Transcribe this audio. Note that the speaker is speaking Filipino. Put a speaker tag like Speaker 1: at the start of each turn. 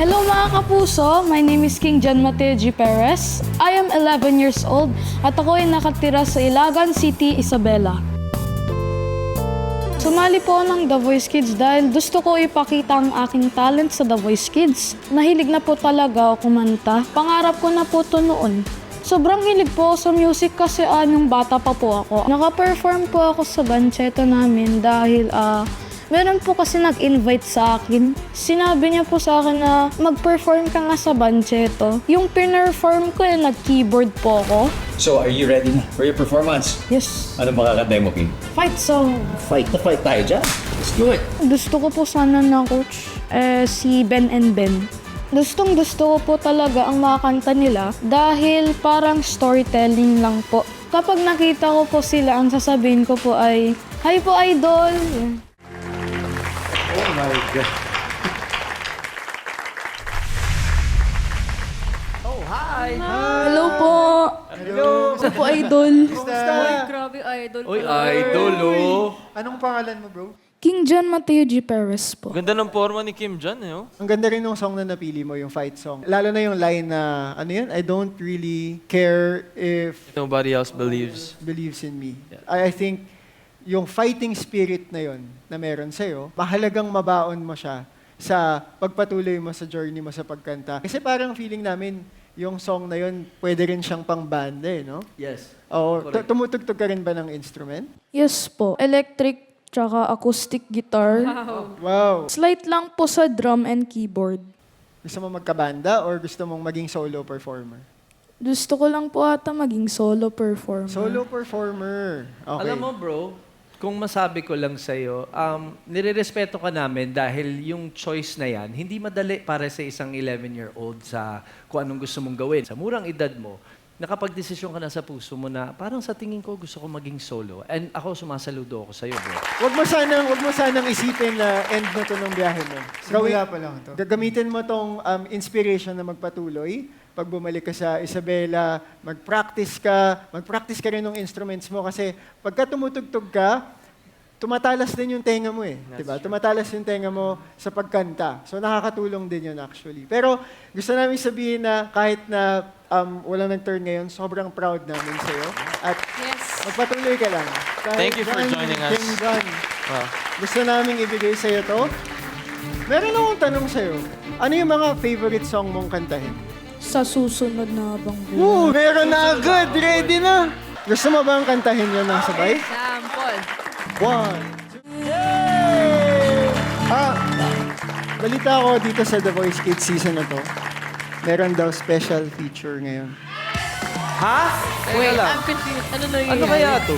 Speaker 1: Hello mga kapuso, my name is King John Mateo G. Perez. I am 11 years old at ako ay nakatira sa Ilagan City, Isabela. Sumali po ako ng The Voice Kids dahil gusto ko ipakita ang aking talent sa The Voice Kids. Nahilig na po talaga ako kumanta. Pangarap ko na po ito noon. Sobrang hilig po ako sa music kasi nung bata pa po ako. Naka-perform po ako sa Bancheto namin dahil meron po kasi nag-invite sa akin. Sinabi niya po sa akin na mag-perform ka nga sa Bancheto. Yung pinerform ko nag-keyboard po ako.
Speaker 2: So, are you ready na for your performance?
Speaker 1: Yes.
Speaker 2: Ano makakantay mo, King?
Speaker 1: Fight song.
Speaker 2: Fight na fight tayo dyan. Let's do it.
Speaker 1: Gusto ko po sana na coach si Ben and Ben. Gusto ko po talaga ang mga kanta nila dahil parang storytelling lang po. Kapag nakita ko po sila, ang sasabihin ko po ay, "Hi po, idol!"
Speaker 2: Oh my God.
Speaker 3: Oh, hi!
Speaker 1: Hello po!
Speaker 3: Hello!
Speaker 1: Hello po, idol!
Speaker 4: Uy, grabe idol.
Speaker 3: Uy, idol, oh!
Speaker 5: Anong pangalan mo, bro?
Speaker 1: King John Mateo G. Perez po.
Speaker 3: Ganda ng forma ni Kim John, eh, oh.
Speaker 5: Ang ganda rin ng song na napili mo, yung fight song. Lalo na yung line na, ano yun? I don't really care if
Speaker 3: Nobody else believes.
Speaker 5: believes in me. I think yung fighting spirit na yun na meron sa'yo, mahalagang mabaon mo siya sa pagpatuloy mo sa journey mo sa pagkanta. Kasi parang feeling namin, yung song na yun, pwede rin siyang pang banda, eh, no?
Speaker 3: Yes.
Speaker 5: Oo, tumutugtog ka rin ba ng instrument?
Speaker 1: Yes po. Electric tsaka acoustic guitar.
Speaker 5: Wow!
Speaker 1: Slight lang po sa drum and keyboard.
Speaker 5: Gusto mo magkabanda or gusto mong maging solo performer?
Speaker 1: Gusto ko lang po ata maging solo performer.
Speaker 5: Solo performer. Okay.
Speaker 6: Alam mo bro, kung masabi ko lang sa'yo, nirerespeto ka namin dahil yung choice na yan, hindi madali para sa isang 11-year-old sa kung anong gusto mong gawin. Sa murang edad mo, nakapag-desisyon ka na sa puso mo na parang sa tingin ko gusto ko maging solo. And ako, sumasaludo ako sa'yo, bro.
Speaker 5: Wag mo sanang isipin na end na to ng biyahe mo. Simula pa lang to. Gagamitin mo tong inspiration na magpatuloy. Pag bumalik ka sa Isabela, mag-practice ka rin ng instruments mo kasi pagka tumutugtog ka, tumatalas din yung tenga mo eh. Diba? Tumatalas yung tenga mo sa pagkanta. So nakakatulong din yun actually. Pero gusto namin sabihin na kahit na walang nag-turn ngayon, sobrang proud namin sa'yo. At magpatuloy ka lang. Kahit
Speaker 3: Thank you for
Speaker 5: John,
Speaker 3: joining us.
Speaker 5: King John,
Speaker 3: Wow.
Speaker 5: gusto namin ibigay sa'yo to. Meron akong tanong sa'yo. Ano yung mga favorite song mong kantahin?
Speaker 1: Sa susunod na habang buhay.
Speaker 5: Oo, meron na agad. Ready na. Gusto mo bang kantahin yun ng sabay?
Speaker 4: Sample.
Speaker 5: 1, 2, yay! Balita ko dito sa The Voice Kids season na to. Meron daw special feature ngayon.
Speaker 6: Ha?
Speaker 4: Wait,
Speaker 6: Teka lang.
Speaker 4: I'm confused. Ano na yun?
Speaker 6: Ano kaya to?